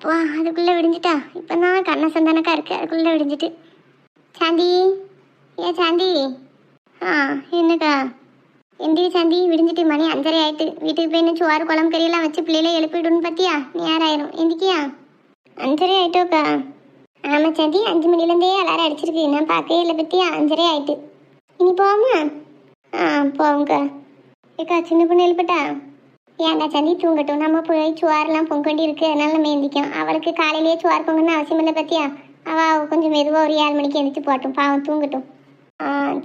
அப்பா அதுக்குள்ளே விடிஞ்சிட்டா. இப்போ தான் கண்ண சந்தானக்கா இருக்கு, அதுக்குள்ளே விடிஞ்சிட்டு. சாந்தி, ஏ சாந்தி. என்னக்கா? எந்திரி சாந்தி, விடிஞ்சிட்டு மணி 5:30 ஆயிட்டு. வீட்டுக்கு போய் இன்னும் சோறு குழம்பு கறியெல்லாம் வச்சு பிள்ளையில எழுப்பிவிடுன்னு பார்த்தியா? நேராயிரும். எந்திக்கியா? 5:30 ஆயிட்டோக்கா. ஆமாம் சாந்தி, 5 மணிலேருந்தே அலாரம் அடிச்சிருக்கு. நான் பார்க்கவே இல்லை பற்றியா? 5:30 ஆயிட்டு. இனி போவோமா? போவோங்க்கா. ஏக்கா சின்ன பொண்ணு எழுப்பட்டா? ஏன்டா சாந்தி, தூங்கட்டும். நம்ம போய் சோறுலாம் பொங்கொண்டி இருக்கு, அதனால நம்ம எந்திக்கும். அவளுக்கு காலையிலேயே சோறு பொங்கணும்னு அவசியம் இல்லை பற்றியா? அவள் கொஞ்சம் மெதுவாக ஒரு 7 மணிக்கு எந்திரிச்சு போட்டோம், பாவம் தூங்கட்டும்.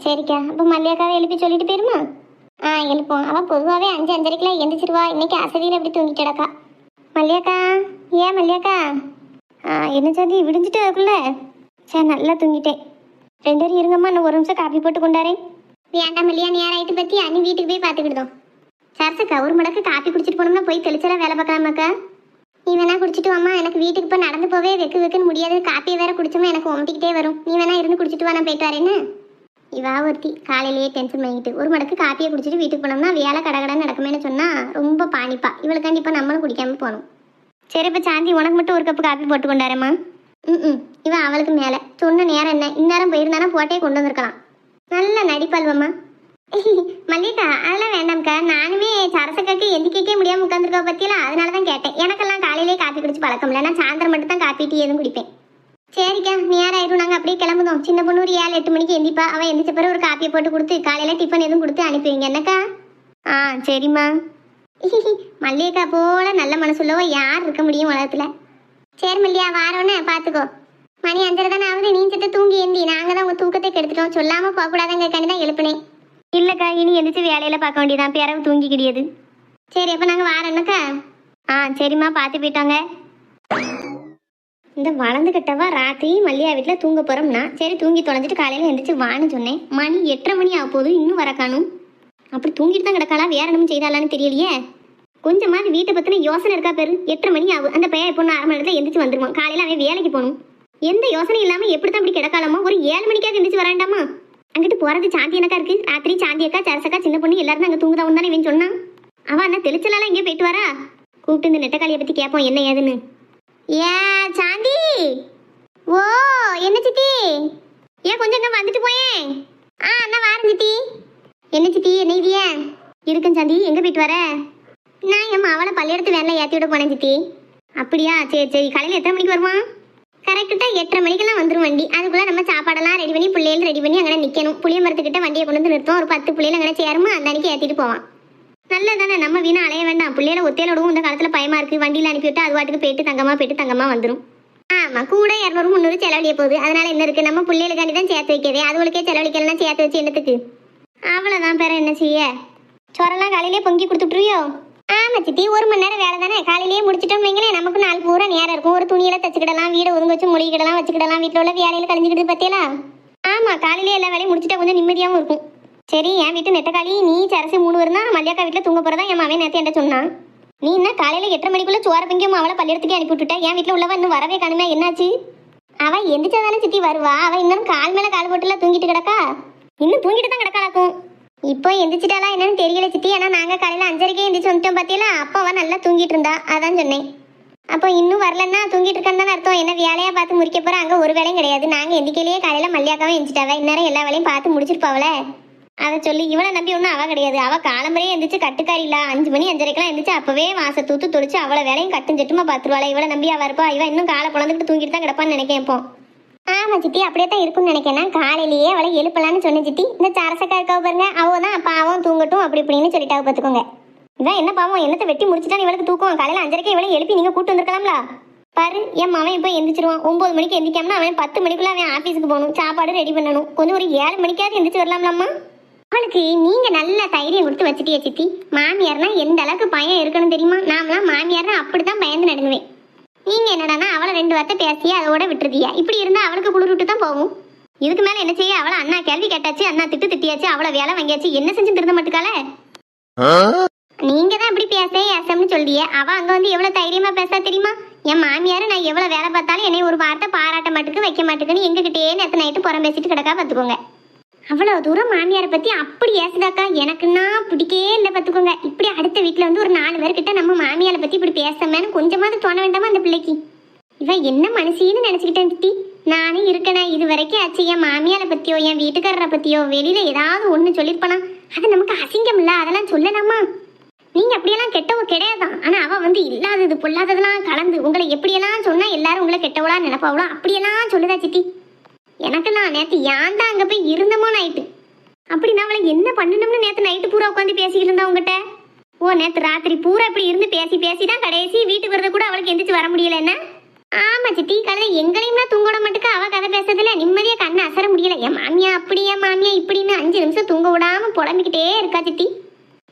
சரிக்கா. அப்போ மல்லியாக்காவை எழுப்பி சொல்லிட்டு போயிருமா? எழுப்போம். அவள் பொதுவாகவே 5-5:30 எந்திரிச்சிருவா. இன்னைக்கு அசதியில் எப்படி தூங்கிட்டடாக்கா. மல்லியாக்கா, ஏன் மல்லியாக்கா? என்ன சாந்தி விடிஞ்சிட்டு அதுக்குள்ள? சரி, நல்லா தூங்கிட்டேன். 2 பேரும் இருங்கம்மா, நான் ஒரு நிமிஷம் காப்பி போட்டு கொண்டாரேன். வேண்டாம் மல்லியா, நேரம் ஆகிட்டு பற்றி அன்னி வீட்டுக்கு போய் பார்த்துக்கிட்டோம். சரசக்கா, ஒரு மடக்கு காப்பி குடிச்சிட்டு போனோம்னா போய் தெளிச்சலாம் வேலை பார்க்கலாமாக்கா? நீ வேணா குடிச்சிட்டு வாமா. எனக்கு வீட்டுக்கு இப்போ நடந்து போவே வெக்குன்னு முடியாது. காப்பியை வேற குடிச்சோமா எனக்கு ஒம்பிக்கிட்டே வரும். நீ வேணா இருந்து குடிச்சிட்டு வா, நான் போயிட்டு வரேன்னு. இவா ஒருத்தி காலையிலேயே டென்ஷன் வாங்கிட்டு ஒரு மடக்கு காப்பியை குடிச்சிட்டு வீட்டுக்கு போனோம்னா வேலை கடகடன்னு நடக்குமேனு சொன்னால் ரொம்ப பானிப்பா. இவளுக்கு கண்டிப்பாக நம்மளும் குடிக்காமல் போகணும். சரி, இப்போ சாந்தி உனக்கு மட்டும் ஒரு கப்பு காப்பி போட்டு கொண்டாரம்மா. இவன் அவளுக்கு மேலே சொன்ன நேரம் என்ன? இந்நேரம் போயிருந்தானா போட்டே கொண்டு வந்திருக்கலாம். நல்ல நடிப்பல்வம்மா. மல்லிகா, அதெல்லாம் வேண்டாம்க்கா. நானுமே சரசக்காக்கு எந்திக்கே முடியாமல் உட்காந்துருக்கா பற்றியெல்லாம், அதனால தான் கேட்டேன். எனக்கெல்லாம் காலையிலே காப்பி குடிச்சு பழக்கம் இல்லை. நான் சாயந்தரம் மட்டும் தான் காப்பி டீ எதுவும் குடிப்பேன். சரிக்கா, நேரம் ஆயிடும். நாங்கள் அப்படியே கிளம்புதோம். சின்ன பொண்ணு ஒரு 7-8 மணிக்கு எந்திப்பா. அவன் எந்திரிச்ச பிறகு ஒரு காப்பியை போட்டு கொடுத்து காலையில் டிஃபன் எதுவும் கொடுத்து அனுப்புவீங்க என்னக்கா? சரிம்மா. மல்லிகா போல நல்ல மனசுள்ளவோ யார் இருக்க முடியும் உலகத்தில்? சரி மல்லியா, வாரோன்னே பார்த்துக்கோ. மணி 5:30 தானே ஆகுது. நீ சத்த தூங்கி ஏந்தி. நாங்கள் தான் உங்கள் தூக்கத்தை கெடுத்துட்டோம். சொல்லாமல் போகக்கூடாதுங்கக்காண்டி தான் எழுப்புனேன். இல்லைக்கா, இனி எந்திரிச்சு வேலையில் பார்க்க வேண்டியதான். பிறகு தூங்கி கிடையாது. சரி, அப்போ நாங்கள் வாரோன்னக்கா. சரிம்மா, பார்த்து போயிட்டாங்க. இந்த வளர்ந்துக்கிட்டவா ராத்திரி மல்லியா வீட்டில் தூங்க போகிறோம்னா சரி தூங்கி தொலைஞ்சிட்டு காலையில் எந்திரிச்சு வான்னு சொன்னேன். மணி 8:30 மணி ஆக போது, இன்னும் வர காணும். அப்படி தூங்கிட்டு தான் கிடக்காளா, வேற என்னமும் செய்தாலான்னு தெரியலையே. கொஞ்சமாவது வீட்டை பற்றின யோசனை இருக்கா பேரு? 8:30 மணி ஆகும். அந்த பையன் இப்போ 1/2 மணி நேரத்தில் எந்திரிச்சு வந்துருவான். காலையில் அவன் வேலைக்கு போகணும். எந்த யோசனை இல்லாமல் எப்படி தான் இப்படி கிடக்காலமோ? ஒரு 7 மணிக்காவது எந்திரிச்சு வராண்டாமா? அங்கிட்டு போகிறது சாந்தி எனக்கா இருக்கு. ராத்திரி சாந்தி அக்கா, சரசக்கா, சின்ன பொண்ணு எல்லாரும் தான் அங்கே தூங்குதாவும் தானே இவன் சொன்னான். அவன் என்ன தெளிச்சலால எங்கேயோ போயிட்டு வரா? கூப்பிட்டு இந்த நெட்டக்காளியை பற்றி கேட்போம் என்ன ஏதுன்னு. சாந்தி, ஓ என்ன சித்தி? ஏன் கொஞ்சம் இங்கே வந்துட்டு போயேன். அண்ணா வாரம் சித்தி. என்ன சித்தி, என்ன இதுயா இருக்குன்னு சாந்தி? எங்கே போயிட்டு வர? நான் என் அவளை பள்ளியெடுத்து வேலை ஏற்றி விட போனேன் சித்தி. அப்படியா? சரி சரி. காலையில் எத்தனை மணிக்கு வருவான்? கரெக்டாக 8:30 மணிக்கெல்லாம் வந்துடும் வண்டி. அதுக்குள்ளே நம்ம சாப்பாடெல்லாம் ரெடி பண்ணி பிள்ளைகள் ரெடி பண்ணி அங்கே நிற்கணும். புளிய மரத்துக்கிட்ட வண்டியை கொண்டு வந்து நிறுத்துவோம். ஒரு 10 பிள்ளைகள் அங்கே சேருமா அந்த அன்னைக்கு ஏற்றிட்டு போவான். நல்லதானே, நம்ம வீணா அலைய வேண்டாம். பிள்ளைகளை ஒத்தையில விடுவோம். இந்த காலத்தில் பயமா இருக்குது. வண்டியில் அனுப்பிவிட்டு அது வாட்டுக்கு போயிட்டு தங்கமாக வந்துடும். ஆமாம், கூட 200-300 செலவழிய போகுது. அதனால என்ன இருக்குது, நம்ம பிள்ளைகளுக்காண்டி தான் சேர்த்து வைக்கவே. அதுகளுக்கே செலவழிக்கலாம். சேர்த்து வச்சு என்னத்துக்கு? அவ்வளோதான். பேர என்ன செய்ய? சொரெல்லாம் காலையிலே பொங்கி கொடுத்துட்ருவியோ? ஆமாம் சித்தி, 1 மணி நேரம் வேலை தானே. காலையிலேயே முடிச்சிட்டோம் வைங்களே, நமக்கு நாள் பூரா நேரம் இருக்கும். ஒரு துணியெல்லாம் தச்சுக்கிடலாம், வீடை ஒதுங்க வச்சு மொழிகிடலாம், வச்சுக்கிடலாம். வீட்டில் உள்ள வேலையில் கழிஞ்சிக்கிட்டு பற்றியலா? ஆமாம், காலையிலே எல்லா வேலையும் முடிச்சுட்டா கொஞ்சம் நிம்மதியாகவும் இருக்கும். சரி, என் வீட்டு நெட்டக்காளி நீ சரசு 3 பேரும் தான் மல்லியாக்கா வீட்டில் தூங்க போகிறதா என் மகன் நேற்று என்கிட்ட சொன்னான். நீ என்ன காலையில் 8:30 மணிக்குள்ளே சோறு பொங்கியும் அவளை பள்ளியெடுத்துக்கே அனுப்பி விட்டுட்டா. என் வீட்டில் உள்ளவன் இன்னும் வரவே காணுமே, என்னாச்சு? அவள் எந்திரிச்சாதானே சித்தி வருவா. அவள் இன்னும் கால் மேலே கால் போட்டுலாம் தூங்கிட்டு கிடக்கா. இன்னும் தூங்கிட்டு தான் கிடக்காக்கும். இப்போ எந்திரிச்சிட்டாலா என்னன்னு தெரியல சித்தி. ஏன்னா நாங்கள் காலையில் 5:30 எந்திரிச்சு வந்துட்டோம் பார்த்தீங்களா? அப்போ அவன் நல்லா தூங்கிட்டு இருந்தா, அதான் சொன்னேன். அப்போ இன்னும் வரலன்னா தூங்கிட்டு இருக்கான்னு தானே அர்த்தம். என்ன வேலையாக பார்த்து முடிக்க போகிறோம்? அங்கே ஒரு வேலையும் கிடையாது. நாங்கள் எந்திக்கையிலேயே காலையில் மல்லியாக்காவும் எந்திரிச்சிட்டாவ. இந்நேரம் எல்லா வேலையும் பார்த்து முடிச்சிருப்பாவளே. அதை சொல்லி இவளை நம்பி ஒன்றும் அவள் கிடையாது. அவள் காலம்பரையே எந்திரிச்சு கட்டுக்காரி இல்லை. 5 மணி 5:30 எந்திரிச்சு அப்போவே வாச தூத்து தொளிச்சு அவளை வேலையும் கட்டும் செட்டுமா பார்த்துருவாளே. இவளை நம்பி அவள் இருப்பா. இவன் இன்னும் காலை புலந்துட்டு தூங்கிட்டு தான் கிடப்பான்னு நினைக்கேன். இப்போ ஆமாம் சித்தி, அப்படியே தான் இருக்குன்னு நினைக்கிறேன். காலையிலேயே அவளை எழுப்பலான்னு சொன்னேன் சித்தி. இந்த சரசக்கா இருக்காவ பாருங்க, அவள் தான் பாவம் தூங்கட்டும் அப்படி இப்படின்னு சொல்லிட்டாவ பார்த்துக்கோங்க. இதான் என்ன பாவம், என்னத்தை வெட்டி முடிச்சுட்டா இவளுக்கு தூக்கம். காலையில் 5:30 இவளை எழுப்பி நீங்கள் கூட்டு வந்திருக்கலாம்ல. பாரு, என் மவன் இப்போ எந்திரிச்சிருவான். 9 மணிக்கு எந்திரிக்காமனா அவன் 10 மணிக்குள்ளே அவன் ஆஃபீஸுக்கு போகணும். சாப்பாடு ரெடி பண்ணணும். கொஞ்சம் ஒரு 7 மணிக்காவது எந்திரிச்சு வரலாம்லாம்மா. அவளுக்கு நீங்க நல்ல தைரியம் கொடுத்து வச்சுட்டியே சித்தி. மாமியார்னா எந்த அளவுக்கு பயம் இருக்கணும் தெரியுமா? நாமலாம் மாமியார்னா அப்படித்தான் பயந்து நடுங்குவேன். நீங்க என்னடானா அவளை 2 வார்த்தை பேசி அதோட விட்டுருதியா? இப்படி இருந்தா அவளுக்கு குளிர் விட்டு தான் போகும். இதுக்கு மேல என்ன செய்ய? அவளை அண்ணா கேள்வி கேட்டாச்சு, அண்ணா திட்டியாச்சு, அவளை வேலை வாங்கியாச்சு. என்ன செஞ்சு திருந்த மாட்டுக்கால? நீங்க தான் இப்படி பேசம்னு சொல்லியே. அவ அங்க வந்து எவ்வளவு தைரியமா பேசா தெரியுமா? என் மாமியார் நான் எவ்வளவு வேலை பார்த்தாலும் என்னை ஒரு வார்த்தை பாராட்ட மாட்டுக்கு வைக்க மாட்டுக்குன்னு எங்ககிட்டயே நேற்று நைட்டு புறம் பேசிட்டு கிடக்கா பார்த்துக்கோங்க. அவ்வளவு தூரம் மாமியாரை பத்தி அப்படி ஏசுதாக்கா. எனக்குன்னா பிடிக்கவே இல்லை பார்த்துக்கோங்க. இப்படி அடுத்த வீட்டில் வந்து ஒரு 4 பேர்கிட்ட நம்ம மாமியாரை பத்தி இப்படி பேசமேன்னு கொஞ்சமாவது தோண வேண்டாமா அந்த பிள்ளைக்கு? இவன் என்ன மனுஷின்னு நினைச்சுக்கிட்டேன் சித்தி. நானும் இருக்கேன் இது வரைக்கும் ஆச்சு. என் மாமியாரை பத்தியோ என் வீட்டுக்காரரை பத்தியோ வெளியில ஏதாவது ஒண்ணு சொல்லிருப்பானா? அது நமக்கு அசிங்கம் இல்ல, அதெல்லாம் சொல்லலாமா? நீங்க அப்படியெல்லாம் கெட்டவ கிடையாதான். ஆனா அவ வந்து இல்லாதது பொல்லாததெல்லாம் கலந்து உங்களை எப்படியெல்லாம் சொன்னா எல்லாரும் உங்களை கெட்டவளா நினைப்பாவளோ அப்படியெல்லாம் சொல்லுதா சித்தி. எனக்கு நான் நேத்து ஏன் தான் அங்க போய் இருந்தமோ நைட்டு. அப்படி நான் அவளை என்ன பண்ணணும்னு நேத்து நைட்டு பூரா உட்காந்து பேசிக்கிட்டு இருந்தா உங்ககிட்ட. ஓ, நேத்து ராத்திரி பூரா இப்படி இருந்து பேசி பேசிதான் கடைசி வீட்டுக்கு வரத கூட அவளுக்கு எந்திரிச்சு வர முடியல என்ன? ஆமா சித்தி, கதை எங்களையும் தான் தூங்க விட மாட்டுக்கு. அவ கதை பேசுறதுல நிம்மதியா கண்ணு அசர முடியல. என் மாமியா அப்படி என் மாமியா இப்படின்னு 5 நிமிஷம் தூங்க விடாம புலம்பிக்கிட்டே இருக்கா சித்தி.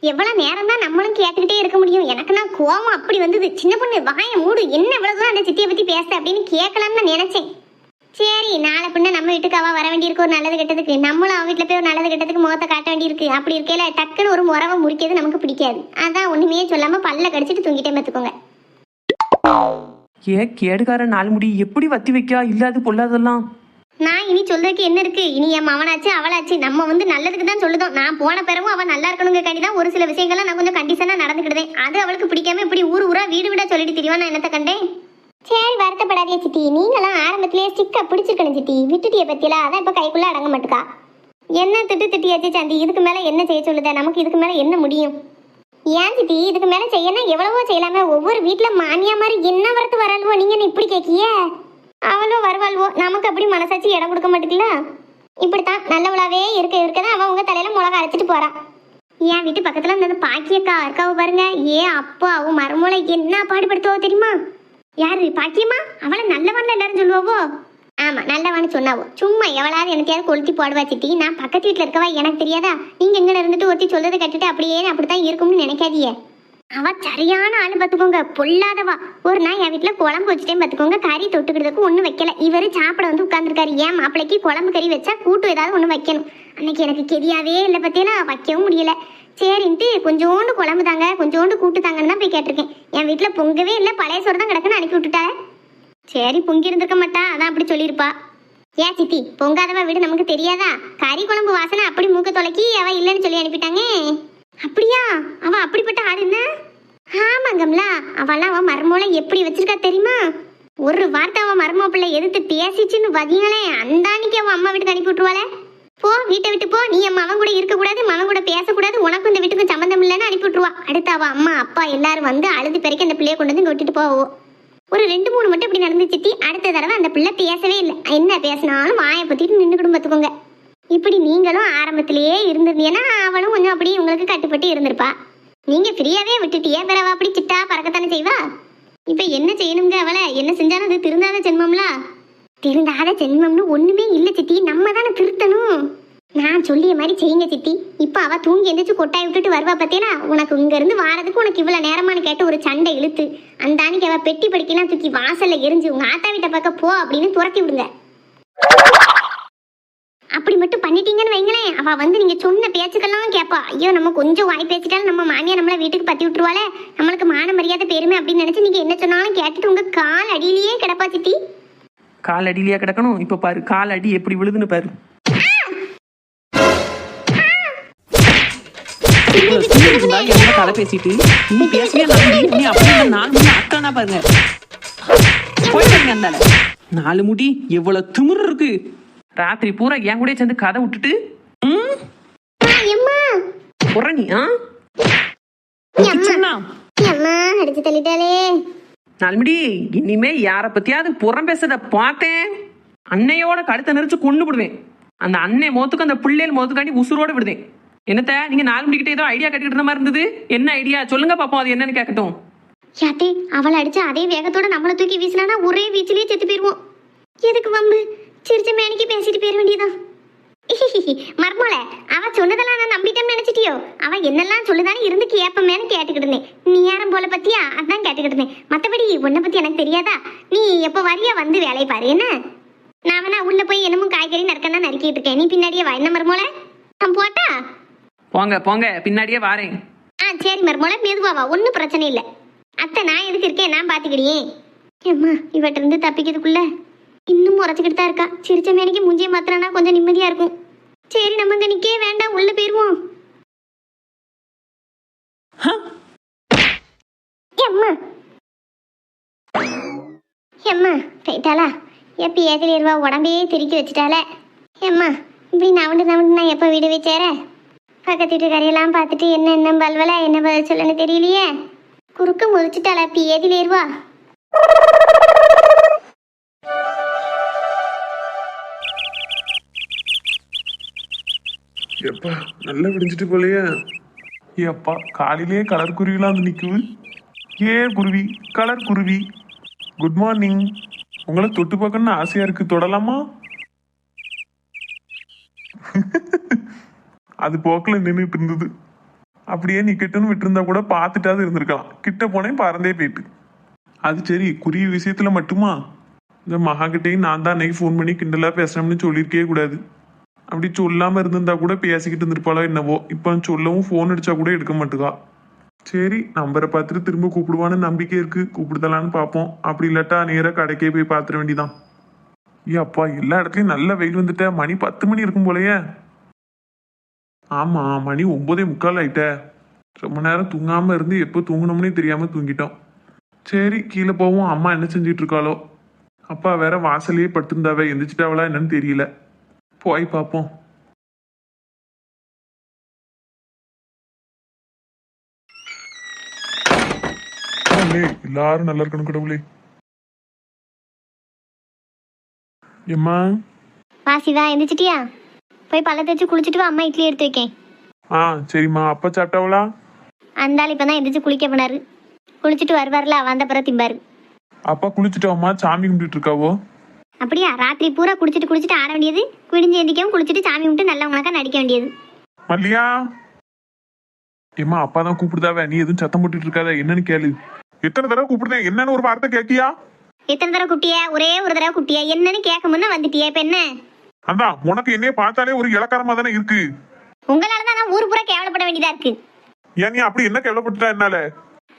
எவ்வளவு நேரம் தான் நம்மளும் கேட்டுக்கிட்டே இருக்க முடியும்? எனக்கு நான் கோவம் அப்படி வந்தது. சின்ன பொண்ணு வாய மூடு, என்ன இவ்வளவுதான் அந்த சித்தியை பத்தி பேச அப்படின்னு கேட்கலாம்னு நினைச்சேன். சரி, நாளை பின்ன நம்ம வீட்டுக்கு அவ வர வேண்டியிருக்கு ஒரு நல்லது கெட்டதுக்கு. நம்மளும் அவ வீட்டுல போய் ஒரு நல்லது கெட்டதுக்கு முகத்தை காட்ட வேண்டியிருக்கு. அப்படி இருக்கையில டக்குன்னு ஒரு முறவை முறிக்கிறது நமக்கு பிடிக்காது. அதான் ஒண்ணுமே சொல்லாம பல்ல கடிச்சிட்டு தூங்கிட்டே பார்த்துக்கோங்க. ஏ கேடுகார நாள் முடி எப்படி வத்தி வைக்கா இல்லாது பொல்லாதெல்லாம். நான் இனி சொல்றதுக்கு என்ன இருக்கு? இனி என் மவனாச்சு அவளாச்சு நம்ம வந்து நல்லதுக்கு தான் சொல்லுதோம். நான் போன பிறகும் அவன் நல்லா இருக்கணுங்கிறக்காண்டி தான் ஒரு சில விஷயங்கள்லாம் நான் கொஞ்சம் கண்டிஷனா நடந்துக்கிட்டேன். அது அவளுக்கு பிடிக்காம இப்படி ஊர் ஊரா வீடு வீடா சொல்லிட்டு தெரியும். நான் என்னத்த கண்டேன். சரி, வருத்தப்படாதே சித்தி. நீங்களாம் ஆரம்பத்திலேயே ஸ்டிக்கா பிடிச்சிருக்கணும் சித்தி. விட்டுட்டிய பத்தியெல்லாம் அதான் இப்ப கைக்குள்ள அடங்க மாட்டுக்கா. என்ன திட்டியாச்சு சாந்தி. இதுக்கு மேல என்ன செய்ய சொல்லுத? நமக்கு இதுக்கு மேல என்ன முடியும்? ஏன் சித்தி, இதுக்கு மேல செய்யணும் எவ்வளவோ செய்யலாமே. ஒவ்வொரு வீட்டுல மாமியா மாதிரி என்ன வரத்து வரல்வோ. நீங்க என்ன இப்படி கேட்கிய? அவளோ வருவாள்வோ, நமக்கு அப்படி மனசாச்சு இடம் கொடுக்க மாட்டேங்கல. இப்படித்தான் நல்லவளாவே இருக்கதான் அவன் உங்க தலையில மிளகா அரைச்சிட்டு போறா. என் வீட்டு பக்கத்துல இந்த பாக்கியக்கா இருக்காவ பாருங்க. அப்போ அவ மருமூளை என்ன பாடுபடுத்துவோ தெரியுமா? யாரு பாக்கியமா? அவளை நல்லவான்னு எல்லாரும் சொல்லுவாவோ. ஆமா, நல்லவான்னு சொன்னாவோ. சும்மா எவளாவது எனத்தையாவது கொளுத்தி போடுவா சித்தி. நான் பக்கத்து வீட்டுல இருக்கவா எனக்கு தெரியாதா? நீங்க எங்க இருந்துட்டு ஒருத்தி சொல்றதை கட்டுட்டு அப்படியே அப்படித்தான் இருக்கும்னு நினைக்காதீங்க. அவ சரியான ஆளு பாத்துக்கோங்க, பொல்லாதவா. ஒரு நாள் என் வீட்டுல குழம்பு வச்சுட்டேன் பாத்துக்கோங்க. கறி தொட்டுக்கிறதுக்கு ஒண்ணு வைக்கல. இவரு சாப்பிட வந்து உட்கார்ந்துருக்காரு. ஏன் மாப்பிள்ளைக்கு குழம்பு கறி வச்சா கூட்டு ஏதாவது ஒண்ணு வைக்கணும். அன்னைக்கு எனக்கு கெரியாவே இல்லை பத்தியா, வைக்கவும் முடியல. சரின்ட்டு கொஞ்சோண்டு குழம்பு தாங்க கொஞ்சோண்டு கூட்டு தாங்கன்னு தான் போய் கேட்டிருக்கேன். என் வீட்டுல பொங்கவே இல்லை, பழைய சோறு தான் கிடக்குன்னு அனுப்பி விட்டுட்டா. சரி, பொங்கி இருந்திருக்க மாட்டா, அதான் அப்படி சொல்லியிருப்பா. ஏன் சித்தி, பொங்காதவா வீடு நமக்கு தெரியாதா? கறி குழம்பு வாசனை அப்படி மூக்க தொலைக்கி அவ இல்லைன்னு சொல்லி அனுப்பிட்டாங்க. அப்படியா? அவ அப்படிப்பட்ட ஆள் என்ன? ஆமாங்கம்லா, அவெல்லாம் அவன் மருமோளை எப்படி வச்சிருக்கா தெரியுமா? ஒரு வார்த்தை அவன் மருமோ பிள்ளை எதிர்த்து பேசிச்சுன்னு வதிங்களே, அந்த அன்னைக்கு அவன் அம்மா வீட்டுக்கு அனுப்பி விட்டுருவாளே. போ, வீட்டை விட்டு போ, நீ அம்மா அவன் கூட இருக்கக்கூடாது, மகன் கூட பேசக்கூடாது, உனக்கும் இந்த வீட்டுக்கும் சம்மந்தம் இல்லைன்னு அனுப்பி விட்டுருவா. அடுத்து அவ அம்மா அப்பா எல்லாரும் வந்து அழுது பெருக்கி அந்த பிள்ளைய கொண்டு வந்து விட்டுட்டு போவோம். ஒரு 2-3 மட்டும் இப்படி நடந்துச்சித்தி. அடுத்த தடவை அந்த பிள்ளை பேசவே இல்லை. என்ன பேசினாலும் வாயை பத்திட்டு நின்றுக்கிடும் பார்த்துக்கோங்க. இப்படி நீங்களும் ஆரம்பத்திலேயே இருந்திருந்தீங்கன்னா அவளும் கொஞ்சம் அப்படி உங்களுக்கு கட்டுப்பட்டு இருந்திருப்பா. நீங்க ஃப்ரீயாவே விட்டுட்டியே, பிறவா அப்படி சிட்டா பறக்கத்தானே செய்வா. இப்ப என்ன செய்யணுங்க? அவளை என்ன செஞ்சாலும் அது திருந்தாத ஜென்மம்ல. திருந்தாத ஜென்மம்னு ஒண்ணுமே இல்ல சித்தி, நம்ம தானே திருத்தணும். நான் சொல்லிய மாதிரி செய்யுங்க சித்தி. இப்ப அவ தூங்கி எந்திரிச்சு கொட்டாய் விட்டுட்டு வருவா பத்தியா? உனக்கு இங்க இருந்து வாரதுக்கு உனக்கு இவ்வளவு நேரமானு கேட்டு ஒரு சண்டை இழுத்து அந்த அன்னைக்கு அவ பெட்டி படிக்கலாம் தூக்கி வாசல்ல எரிஞ்சு உங்க ஆத்தா வீட்டை பார்க்க போ அப்படின்னு துரத்தி விடுங்க. அப்படி மட்டும் பண்ணிட்டீங்கன்னு வைங்களேன், அவ வந்து நீங்க சொன்ன பேச்சுக்கெல்லாம் கேட்பா. ஐயோ, நம்ம கொஞ்சம் வாய் பேசிட்டாலும் நம்ம மாமியா நம்மள வீட்டுக்கு பத்தி விட்டுருவாளே, நம்மளுக்கு மான மரியாதை பெருமை அப்படின்னு நினைச்சு நீங்க என்ன சொன்னாலும் கேட்டுட்டு உங்க கால் அடியிலேயே கிடப்பா சித்தி. கால் அடியிலேயே கிடக்கணும். இப்ப பாரு கால் அடி எப்படி விழுதுன்னு பாரு. கதை பேசிட்டு நீ பேசவே நீ அப்படியே 4 முடி அக்கானா பாருங்க. போயிட்டாங்க அந்த 4 முடி எவ்வளவு திமிரு இருக்கு. ராத்திரி பூரா என் கூட சேர்ந்து கதை விட்டுட்டு நீ அடிச்சு தள்ளிட்டாலே. 4 முடி இனிமே யார பத்தியாவது புறம் பேசுறத பார்த்தேன் அன்னையோட கழுத்தை நெரிச்சு கொண்டு விடுவேன். அந்த அன்னை மோத்துக்கு அந்த பிள்ளைகள் மோத்துக்காண்டி உசுரோட விடுவேன். என்னத்த நீங்க 4 மணிக்கிட்ட ஏதோ ஐடியா கட்டிக்கிட்டு இருந்த மாதிரி இருந்தது. என்ன ஐடியா சொல்லுங்க பாப்போம், அது என்னன்னு கேட்கட்டும். யாத்தே, அவளை அடிச்சு அதே வேகத்தோட நம்மளை தூக்கி வீசினா ஒரே வீச்சிலேயே செத்து போயிருவோம். எதுக்கு வம்பு? சிரிச்ச மேனிக்கு பேசிட்டு போயிட வேண்டியதான். மர்மோல, அவ சொன்னதெல்லாம் நான் நம்பிட்டேன்னு நினைச்சிட்டியோ? அவ என்னெல்லாம் சொல்லுதானே இருந்து கேப்பமேன்னு கேட்டுக்கிட்டு இருந்தேன். நீ யாரும் போல பத்தியா அதான் கேட்டுக்கிட்டு இருந்தேன். மத்தபடி உன்னை பத்தி எனக்கு தெரியாதா? நீ எப்ப வரியா வந்து வேலையை பாரு. என்ன நான் வேணா உள்ள போய் என்னமோ காய்கறி நறுக்கன்னா நறுக்கிட்டு இருக்கேன். நீ பின்னாடியே வா. என்ன மர்மோல, நான் போட்டா? போங்க போங்க, பின்னாடியே வாரேன். சரி மர்மோல, மெதுவாவா, ஒன்னும் பிரச்சனை இல்லை. அத்தை நான் எதுக்கு இருக்கேன், நான் பாத்துக்கிடியேன். ஏம்மா, இவட்ட இருந்து தப்பிக்கிறதுக்குள்ள இன்னும் உரைச்சிக்கிட்டு தான் இருக்கா. சிரிச்ச மேனிக்கு முஞ்சிய மாத்திரனா கொஞ்சம் நிம்மதியா இருக்கும். சரி, நம்ம இங்க நிக்கவே வேண்டாம், உள்ள போயிருவோம். எம்மா போயிட்டாளா எப்போ ஏதிலிருவா உடம்பே திருக்கி வச்சுட்டாளே. எம்மா இப்படி நவண்டு நான் எப்போ வீடு வச்சேர. பக்கத்து வீட்டுக்காரையெல்லாம் பார்த்துட்டு என்ன பல்வலை என்ன பதில் சொல்லன்னு தெரியலையே. குறுக்க முறிச்சிட்டாளா இப்போ ஏதிலிருவா. எப்பா நல்லா விடிஞ்சிட்டு போலையே. ஏப்பா காலையிலேயே கலர் குருவிலாம் வந்து நிற்குது. குருவி கலர் குருவி குட் மார்னிங். உங்களை தொட்டு பார்க்கணும்னு ஆசையா இருக்கு, தொடலாமா? அது போக்கில் நின்றுட்டு இருந்தது. அப்படியே நீ கிட்டன்னு விட்டுருந்தா கூட பார்த்துட்டாது இருந்திருக்கலாம். கிட்ட போனேன் பறந்தே போயிட்டு. அது சரி, குருவி விஷயத்துல மட்டுமா? இந்த மகாகிட்டையும் நான் தான் அன்னைக்கு ஃபோன் பண்ணி கிண்டலா பேசணும்னு சொல்லியிருக்கே கூடாது. அப்படி சொல்லாம இருந்திருந்தா கூட பேசிக்கிட்டு இருந்திருப்பாளோ என்னவோ. இப்போ சொல்லவும் ஃபோன் அடிச்சா கூட எடுக்க மாட்டுக்கா. சரி, நம்பரை பார்த்துட்டு திரும்ப கூப்பிடுவான்னு நம்பிக்கை இருக்கு. கூப்பிடுதலான்னு பார்ப்போம். அப்படி இல்லாட்டா நேராக கடைக்கே போய் பார்த்துட வேண்டிதான். அப்பா எல்லா இடத்துலயும் நல்ல வெயில் வந்துட்ட. மணி 10 மணி இருக்கும் போலயே. ஆமா, மணி 9:45 ஆயிட்ட. ரொம்ப நேரம் தூங்காம இருந்து எப்போ தூங்கணும்னே தெரியாம தூங்கிட்டோம். சரி கீழே போவோம். அம்மா என்ன செஞ்சிட்டு இருக்காளோ. அப்பா வேற வாசலையே படுத்திருந்தாவே, எந்திரிச்சிட்டாவளா என்னன்னு தெரியல. போய் பார்ப்போம். எல்லாரும் நல்லா இருக்கணும் கடவுளே. எம்மா வாசிதா எந்திரிச்சிட்டியா? போய் பல்ல தேய்ச்சி குளிச்சுட்டு வா, அம்மா இட்லி எடுத்து வைக்கேன். சரிம்மா. அப்பா சாப்பிட்டாவளா? அந்த ஆள் இப்போ தான் எந்திரிச்சு குளிக்க போனாரு. குளிச்சுட்டு வருவார்ல, வந்த பிறகு திம்பாரு. அப்பா குளிச்சுட்டாவம்மா, சாமி கும்பிட்டு இருக்காவோ? அப்படியா? ராத்திரி பூரா குளிச்சுட்டு ஆட வேண்டியது, குடிஞ்சு எந்திரிக்கவும் குளிச்சுட்டு சாமி கும்பிட்டு நல்லவங்களாக்கா நடிக்க வேண்டியது. மல்லியா ஏம்மா, அப்பா தான் கூப்பிடுதாவே. நீ எதுவும் சத்தம் போட்டுட்டு இருக்காத, என்னன்னு கேளு. எத்தனை தடவை கூப்பிடுறேன், என்னன்னு ஒரு வார்த்தை கேட்கியா? எத்தனை தடவை குட்டியா? ஒரே ஒரு தடவை குட்டியா? என்னன்னு கேட்க முன்ன வந்துட்டியா? இப்ப என்ன? அதான் உனக்கு என்னைய பார்த்தாலே ஒரு இலக்காரமா தானே இருக்கு. உங்களாலதான் நான் ஊர் பூரா கேவலப்பட வேண்டியதா இருக்கு. ஏன் நீ அப்படி என்ன கேவலப்பட்டுட்டா என்னால?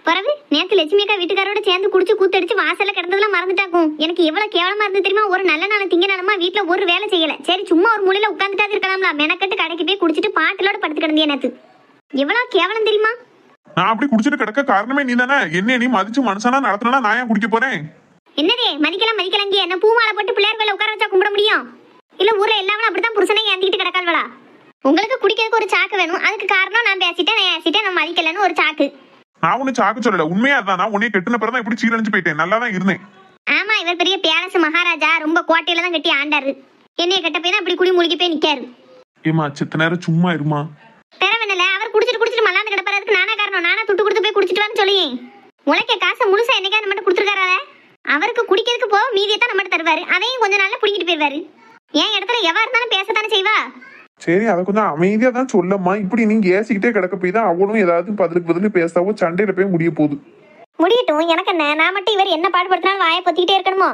பிறகு நேத்து லட்சுமி அக்கா வீட்டுக்காரோட சேர்ந்து குடிச்சு கூத்தடிச்சு வாசல்ல கிடந்ததெல்லாம் மறந்துட்டாக்கும். எனக்கு எவ்வளவு கேவலமா இருந்து தெரியுமா? ஒரு நல்ல நாள் திங்கனாலுமா வீட்டுல ஒரு வேலை செய்யல. சரி சும்மா ஒரு மூலையில உட்காந்துட்டாது இருக்கலாம்ல. மெனக்கட்டு கடைக்கு போய் குடிச்சிட்டு பாட்டிலோட படுத்து கிடந்தியா நேத்து. எவ்வளவு கேவலம் தெரியுமா? நான் அப்படி குடிச்சிட்டு கிடக்க காரணமே நீ தானே. என்ன நீ மதிச்சு மனுஷனா நடத்தினா நான் ஏன் குடிக்க போறேன்? என்னதே மதிக்கலாங்க? என்ன பூமாலை போட்டு பிள்ளையார் வேலை உட்கார வச்சா கும்பிட முடியும்? இல்ல ஊர்ல எல்லாமே அப்படித்தான் புருஷனை ஏந்திக்கிட்டு கிடக்கால்வளா? உங்களுக்கு குடிக்கிறதுக்கு ஒரு சாக்கு வேணும். அதுக்கு காரணம் நான் பேசிட்டேன் நான் மதிக்கலன்னு ஒரு சாக்கு. நான் ஒண்ணு சாக்கு சொல்லல, உண்மையா தான். நான் உன்னைய கெட்டுன பிறகு இப்படி சீரழிஞ்சு போயிட்டேன். நல்லா தான் இருந்தேன். ஆமா, இவர் பெரிய பேலஸ் மகாராஜா, ரொம்ப கோட்டையில தான் கட்டி ஆண்டாரு. என்னைய கட்ட போய் தான் இப்படி குடி முழுகி போய் நிக்காரு. ஏமா சித்த நேரம் சும்மா இருமா. பெறவனல அவர் குடிச்சிட்டு மல்லாந்து கிடப்பாரு. அதுக்கு நானா காரணம்? நானா துட்டு கொடுத்து போய் குடிச்சிட்டு வான்னு சொல்லி உழைக்க காசை முழுசா என்னைக்கா நம்ம கொடுத்துருக்காரு. அவருக்கு குடிக்கிறதுக்கு போக மீதியை தான் நம்ம தருவாரு. அதையும் கொஞ்ச நாள்ல பிடிக்கிட்டு போயிருவாரு. என் இடத்துல எவா இருந்தாலும் பேசத்தானே செய்வா. சரி, அதை கொஞ்சம் அமைதியா தான் சொல்லம்மா. இப்படி நீங்க ஏசிக்கிட்டே கிடக்க போய் தான் அவளும் ஏதாவது பதிலுக்கு பேசாவோ சண்டையில போய் முடிய போகுது. முடியட்டும், எனக்கு என்ன? நான் மட்டும் இவர் என்ன பாடுபடுத்தினாலும் வாயை பொத்திக்கிட்டே இருக்கணுமோ?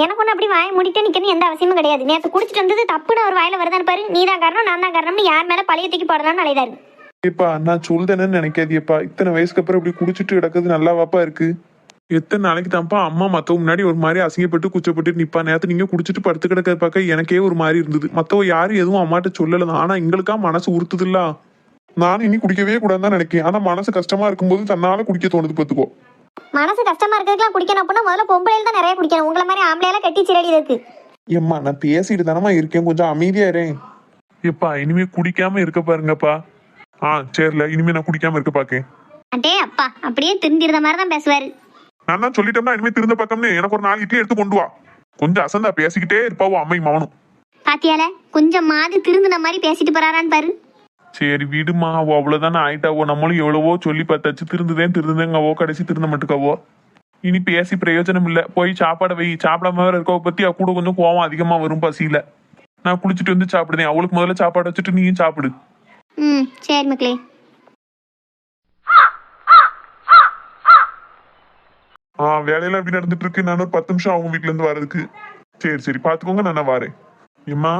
எனக்கு ஒண்ணு அப்படி வாயை மூடிட்டு நிக்கணும் எந்த அவசியமும் கிடையாது. நேற்று குடிச்சிட்டு வந்தது தப்புன்னு ஒரு வாயில வருதான்னு பாரு. நீ தான் காரணம், நான் தான் காரணம்னு யார் மேல பழைய தூக்கி போடலாம்னு அலைதாரு. ஏப்பா நான் சொல்றேன்னு நினைக்காதியப்பா. இத்தனை வயசுக்கு அப்புறம் இப்படி குடிச்சிட்டு கிடக்குது நல்லாவாப்பா இருக்கு? எத்தனை நாளைக்கு தான்ப்பா அம்மா மத்தவங்க முன்னாடி ஒரு மாதிரி அசிங்கப்பட்டு குச்சப்பட்டு நிப்பா. நேத்து நீங்க குடிச்சிட்டு படுத்து கிடக்க பார்க்க எனக்கே ஒரு மாதிரி இருந்தது. மத்தவ யாரும் எதுவும் அம்மாட்ட சொல்லலாம். ஆனா எங்களுக்கா மனசு உறுத்துதுல்ல. நானும் இனி குடிக்கவே கூடாதுன்னு நினைக்கிறேன். ஆனா மனசு கஷ்டமா இருக்கும்போது தன்னால குடிக்க தோணுது. பாத்துக்கோ, மனசு கஷ்டமா இருக்கிறதுலாம் குடிக்கணும் அப்படின்னா முதல்ல பொம்பளையில தான் நிறைய குடிக்கணும். உங்களை மாதிரி ஆம்பளையால கட்டி சிரடி இருக்கு. எம்மா நான் பேசிட்டு தானமா இருக்கேன், கொஞ்சம் அமைதியா இருறேன். எப்பா இனிமே குடிக்காம இருக்க பாருங்கப்பா. சரில, இனிமே நான் குடிக்காம இருக்க பாக்கேன். அட்டே அப்பா, அப்படியே திருந்திருந்த மாதிரி தான் பேசுவாரு. நான் தான் சொல்லிட்டோம்னா இனிமே திருந்த பக்கம்னு எனக்கு ஒரு 4 இட்லி எடுத்து கொண்டு வா. கொஞ்சம் அசந்தா பேசிக்கிட்டே இருப்பாவோ அம்மை மவனும். பாத்தியால கொஞ்சமாவது திருந்தின மாதிரி பேசிட்டு போறாரான்னு பாரு. சரி விடுமா, அவ அவ்வளவுதானே ஆயிட்டாவோ. நம்மளும் எவ்வளவோ சொல்லி பார்த்தாச்சு. திருந்துதேங்கவோ கடைசி திருந்த மட்டுக்காவோ. இனி பேசி பிரயோஜனம் இல்ல. போய் சாப்பாடை வை. சாப்பிடாம வேற இருக்கவ பத்தி அவ கூட கொஞ்சம் கோவம் அதிகமா வரும் பசியில. நான் குளிச்சுட்டு வந்து சாப்பிடுதேன். அவளுக்கு முதல்ல சாப்பாடு வச்சுட்டு நீயும் சாப்பிடு. சரி மக்களே. வேலையெல்லாம் எப்படி நடந்துட்டு இருக்கு? நான் ஒரு 10 நிமிஷம் அவங்க வீட்டுல இருந்து வர்றதுக்கு. சரி பாத்துக்கோங்க, நான் வரேன். ஏம்மா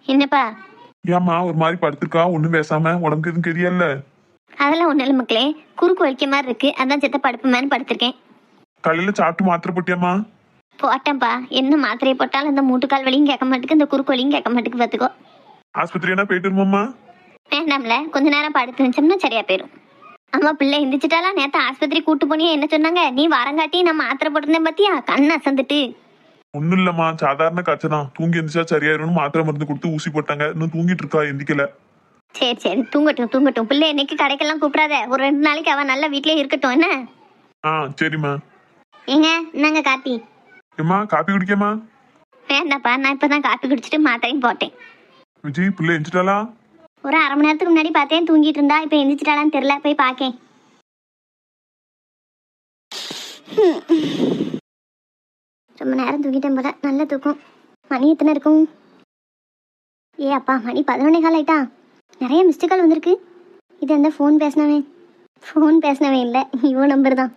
என்னப்பா? ஏம்மா ஒரு மாதிரி படுத்துருக்கா, ஒண்ணும் பேசாம? உடம்புக்கு எதுவும் தெரியல? அதெல்லாம் ஒண்ணு இல்ல மக்களே, குறுக்கு வலிக்க மாதிரி இருக்கு. அதான் செத்த படுப்புமேனு படுத்திருக்கேன். காலையில சாப்பிட்டு மாத்திரை போட்டியாம்மா? போட்டேன்ப்பா. என்ன மாத்திரையை போட்டாலும் இந்த மூட்டுக்கால் வலியும் கேட்க மாட்டுக்கு, இந்த குறுக்கு வலியும் கேட்க மாட்டுக்கு. பாத்துக்கோ. ஆஸ்பத்திரி என்ன போயிட்டு இருமாம்மா? வேண்டாம்ல, கொஞ்ச நேரம் படுத்து வச்சோம்னா சரியா போயிடும். அம்மா பிள்ளை எந்திரிச்சிட்டாலா? நேத்து ஆஸ்பத்திரி கூட்டு போனியா? என்ன சொன்னாங்க? நீ வரங்காட்டி நான் மாத்திரை போட்டிருந்தேன் பாத்தியா? கண்ணு அசந்துட்டு. ஒண்ணும் இல்லம்மா, சாதாரண காய்ச்சல் தான். தூங்கி எந்திரிச்சா சரியாயிரும்னு மாத்திரை மருந்து கொடுத்து ஊசி போட்டாங்க. இன்னும் தூங்கிட்டு இருக்கா, எந்திக்கல. சரி சரி, தூங்கட்டும் தூங்கட்டும். பிள்ளை இன்னைக்கு கடைக்கெல்லாம் கூப்பிடாத. ஒரு 2 நாளைக்கு அவன் நல்லா வீட்லயே இருக்கட்டும். என்ன? சரிம்மா. ஏங்க நாங்க காப்பி. ஏம்மா காப்பி குடிக்கமா? வேண்டாப்பா, நான் இப்பதான் காப்பி குடிச்சிட்டு மாத்திரையும் போட்டேன். விஜய் பிள்ளை எந்திரிச்சிட்டாளா? ஒரு 1/2 மணி நேரத்துக்கு முன்னாடி பார்த்தேன் தூங்கிட்டு இருந்தா. இப்ப எந்திரிச்சிட்டாளான்னு தெரியல, போய் பாக்கேன். ரொம்ப நேரம் தூங்கிட்டேன் போல. நல்ல தூக்கம். மணி எத்தனை இருக்கும்? ஏ அப்பா, மணி 11:15 ஆயிட்டா. நிறைய மிஸ்டு கால் வந்திருக்கு. இது அந்த ஃபோன் பேசினவன் இல்லை, இவன் நம்பர் தான்.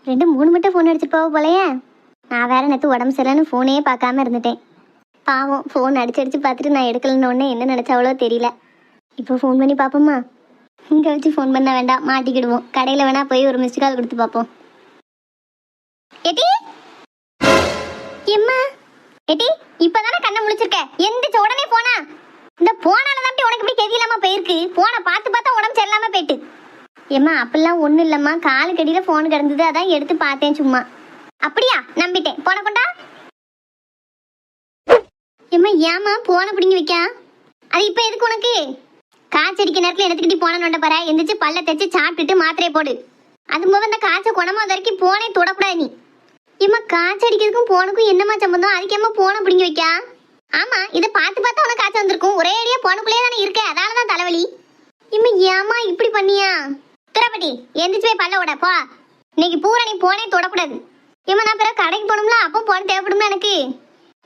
2-3 மட்டும் ஃபோன் அடிச்சுட்டு போவ போலையே. நான் வேற நேற்று உடம்பு சரியில்லைன்னு ஃபோனே பார்க்காம இருந்துட்டேன். பாவம், ஃபோன் அடிச்சு பார்த்துட்டு நான் எடுக்கலன்னு என்ன நினச்சாவளோ தெரியல. இப்போ ஃபோன் பண்ணி பார்ப்போம்மா. இங்கே வச்சு ஃபோன் பண்ண வேண்டாம், மாட்டிக்கிடுவோம். கடையில் வேணா போய் ஒரு மிஸ்டு கால் கொடுத்து பார்ப்போம். ஏட்டி எம்மா, ஏட்டி இப்பதானே கண்ணை முழிச்சிருக்க, எந்திரிச்ச உடனே போனா. இந்த போனாலதான் உனக்கு இப்படி கெதி இல்லாம போயிருக்கு. போன பார்த்து பார்த்தா உடம்பு சரியில்லாம போயிட்டு. ஏம்மா அப்படிலாம் ஒண்ணும் இல்லம்மா, காலு கடியில போன் கிடந்தது, அதான் எடுத்து பார்த்தேன் சும்மா. அப்படியா? நம்பிட்டேன். போன கொண்டா. ஏம்மா ஏமா போன பிடிங்கி வைக்கா? அது இப்ப எதுக்கு உனக்கு? காய்ச்சடிக்க நேரத்துல எடுத்துக்கிட்டு போன நோண்ட பாரு. எந்திரிச்சு பல்ல தேச்சு சாப்பிட்டுட்டு மாத்திரையை போடு. அது போக இந்த காய்ச்ச குணமா வரைக்கும் போனே தொடக்கூடாது நீ. ஏம்மா காய்ச்சடிக்கிறதுக்கும் போனுக்கும் என்னம்மா சம்பந்தம்? அதுக்கேம்மா போன பிடிங்கி வைக்கா? ஆமா, இதை பார்த்து பார்த்தா உனக்கு காய்ச்சல் வந்திருக்கும். ஒரே அடியா போனுக்குள்ளே தானே இருக்க, அதனாலதான் தலைவலி. இம்மா ஏமா இப்படி பண்ணியா? துறப்பட்டி எந்திரிச்சு போய் பல்ல விட போ. இன்னைக்கு பூரா நீ போனே தொடக்கூடாது. ஏம்மா நான் பிறகு கடைக்கு போகணும்ல, அப்போ போன தேவைப்படும்ல எனக்கு.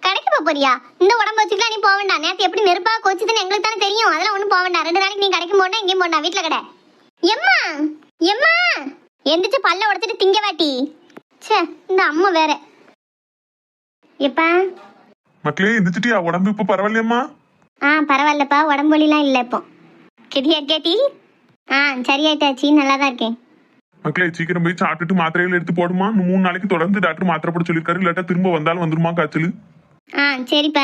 கடைக்கு போறியா? இந்த உடம்பு வச்சுக்கலாம் நீ போக வேண்டாம். நேற்று எப்படி நெருப்பா கோச்சுதுன்னு எங்களுக்கு தானே தெரியும். அதெல்லாம் ஒன்றும் போக வேண்டாம். 2 நாளைக்கு நீ கடைக்கு போனா இங்கேயும் போனா வீட்டில் கடை. எம்மா எம்மா எந்திரிச்சு பல்ல உடச்சிட்டு திங்க வாட்டி. சே, இந்த அம்மா வேற. எப்பா மக்களே எந்திரிச்சிட்டியா? உடம்பு இப்ப பரவாயில்லையம்மா? பரவாயில்லப்பா, உடம்பு வலிலாம் இல்லை இப்போ. கெதியா கேட்டி? சரியாயிட்டாச்சு, நல்லா தான் இருக்கேன். மக்களே சீக்கிரம் போய் சாப்பிட்டுட்டு மாத்திரைகள் எடுத்து போடுமா. இன்னும் 3 நாளைக்கு தொடர்ந்து டாக்டர் மாத்திரை போட சொல்லியிருக்காரு. இல்லாட்டா திரும்ப வந்தாலும் வந்துருமா காய்ச்சல். சரிப்பா.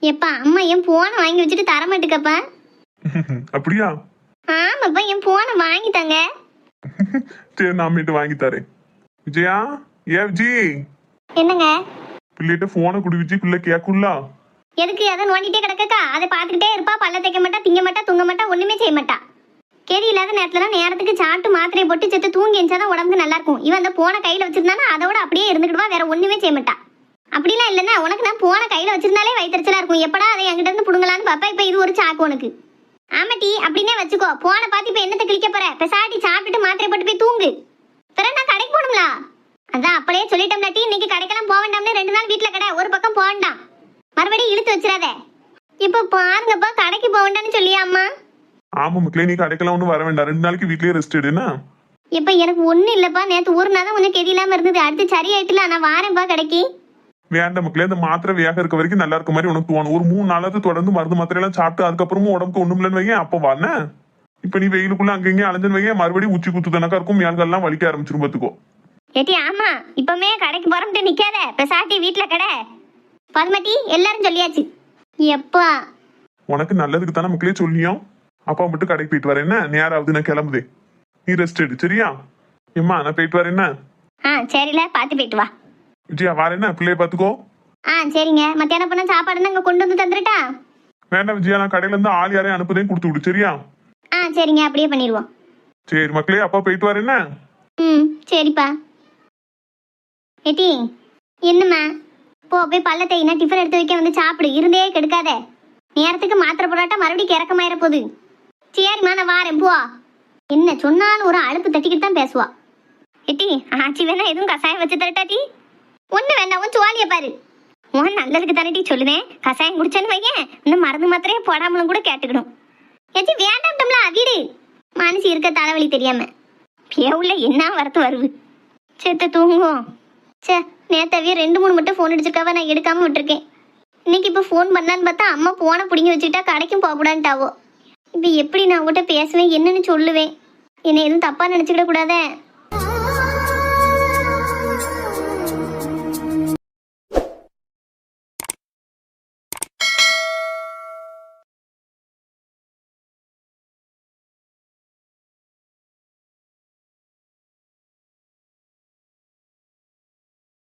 எப்பா அம்மா என் போனை வாங்கி வச்சுட்டு தர மாட்டுக்கப்பா. அப்படியா? ஆமாப்பா, என் போனை வாங்கிட்டாங்க. சரி, நான் அம்மிட்டு வாங்கி தரேன். விஜயா, விஜய் என்னங்க? பிள்ளைகிட்ட போனை குடி விஜய், பிள்ளை கேக்குல்ல. எதுக்கு? அதை நோண்டிட்டே கிடக்கக்கா. அதை பார்த்துக்கிட்டே இருப்பா. பல்ல தைக்க மாட்டா, திங்க மாட்டா, தூங்க மாட்டா, ஒண்ணுமே செய்ய மாட்டா. கேதி இல்லாத நேரத்துல நேரத்துக்கு சாப்பிட்டு மாத்திரையை போட்டு செத்து தூங்கி எஞ்சாதான் உடம்புக்கு நல்லா இருக்கும். இவன் அந்த போனை கையில வச்சிருந்தானா அதோட அப்படியே இருந்துக்கிடுவா, வேற ஒண்ணுமே செய்ய மாட்டா. அப்படிலாம் இல்லைன்னா உனக்கு நான் போனை கையில வச்சிருந்தாலே வயிற்றுச்சலா இருக்கும். எப்படா அதை என்கிட்ட இருந்து புடுங்கலான்னு பாப்பா. இப்ப இது ஒரு சாக்கு உனக்கு. ஆமாட்டி, அப்படின்னே வச்சுக்கோ. போனை பார்த்து இப்ப என்னத்தை கிழிக்க போற? பெசாட்டி சாப்பிட்டு மாத்திரை போட்டு போய் தூங்கு. பிறகு நான் கடைக்கு போகணும்ல. அதான் அப்படியே சொல்லிட்டோம்ல டி, இன்னைக்கு கடைக்கெல்லாம் போக வேண்டாம்னு 2 நாள் வீட்டுல கடை, ஒரு பக்கம் போக வேண்டாம். மறுபடியும் இழுத்து வச்சிடாத. இப்ப பாருங்கப்பா, கடைக்கு போக வேண்டாம்னு சொல்லியா அம்மா? ஆமா மக்களே, நீ கடைக்கெல்லாம் ஒன்றும் வர வேண்டாம். 2 நாளைக்கு வீட்லயே ரெஸ்ட் எடுனா. இப்ப எனக்கு ஒண்ணும் இல்லப்பா. நேத்து ஒரு நாள் தான் கொஞ்சம் கெதி இல்லாம இருந்தது. அடுத்து சரியாயிட்டுல, நான் வாரேன்ப்பா கடைக்கு. வேண்டாம் மக்களே, அந்த மாத்திரை வேக இருக்க வரைக்கும் நல்லா இருக்க மாதிரி உனக்கு தோணும். ஒரு 3 நாளாவது தொடர்ந்து மருந்து மாத்திரை எல்லாம் சாப்பிட்டு அதுக்கப்புறமும் உடம்புக்கு ஒண்ணும் இல்லைன்னு வையன், அப்ப வாண்ண. இப்ப நீ வெயிலுக்குள்ள அங்கங்க அலைஞ்சன்னு வையன், மறுபடியும் உச்சி குத்து தனக்கா இருக்கும். மேல்கள்லாம் வலிக்க ஆரம்பிச்சிரும் பாத்துக்கோ. ஏட்டி ஆமா, இப்பமே கடைக்கு போறோம்ட்டு நிக்காத. பெசாட்டி வீட்டுல கடை. பதுமட்டி எல்லாரும் சொல்லியாச்சு. எப்பா உனக்கு நல்லதுக்கு தானே மக்களே சொல்லியோம். அப்பா மட்டும் கடைக்கு போயிட்டு வரேன். என்ன நேரம் ஆகுது, நான் கிளம்புதே. நீ ரெஸ்ட் எடு சரியா? ஏம்மா நான் போயிட்டு வரேன். சரில, பாத்து போயிட்டு வா. விஜயா வரேன்னா பிள்ளைய பாத்துக்கோ. சரிங்க. மத்தியானம் பண்ண சாப்பாடு அங்க கொண்டு வந்து தந்துட்டா? வேண்டாம் விஜயா, நான் கடையில இருந்து ஆள் யாரையும் அனுப்புதேன், கொடுத்து விடு சரியா? சரிங்க, அப்படியே பண்ணிடுவோம். சரி மக்களே, அப்பா போயிட்டு வரேன்னா. சரிப்பா. ஏட்டி என்னம்மா? போய் பல்ல தேய்னா டிஃபன் எடுத்து வைக்க வந்து சாப்பிடு. இருந்தே கெடுக்காத. நேரத்துக்கு மாத்திரை போடாட்டா மறுபடியும் கிறக்கமாயிர போகுது. சரிம்மா, நான் வாரேன். போ. என்ன சொன்னாலும் ஒரு அழுப்பு தட்டிக்கிட்டு தான் பேசுவா. ஏட்டி ஆச்சி வேணா எதுவும் கசாயம் வச்சு தரட்டாட்டி? ஒண்ணு வேண்டாம், உன் சுவாலிய பாரு. உன் நல்லதுக்கு தானே சொல்லுதேன். கசாயம் குடிச்சேன்னு வையன், இந்த மருந்து மாத்திரையே போடாமலும் கூட கேட்டுக்கணும். ஏச்சி வேண்டாம்ல, வீடு மனசு இருக்க தலைவலி தெரியாம பேவுல என்ன வரத்து வருது. செத்து தூங்குவோம். நேத்தாவே 2-3 மட்டும் ஃபோன் அடிச்சிருக்காவ, நான் எடுக்காம விட்டுருக்கேன். இன்னைக்கு இப்போ ஃபோன் பண்ணான்னு பார்த்தா அம்மா போனை பிடிங்கி வச்சுக்கிட்டா கடைக்கும் போகக்கூடாதுட்டாவோ. இப்போ எப்படி நான் உங்கள்கிட்ட பேசுவேன், என்னன்னு சொல்லுவேன்? என்னை எதுவும் தப்பா நினச்சிக்கிட கூடாதே.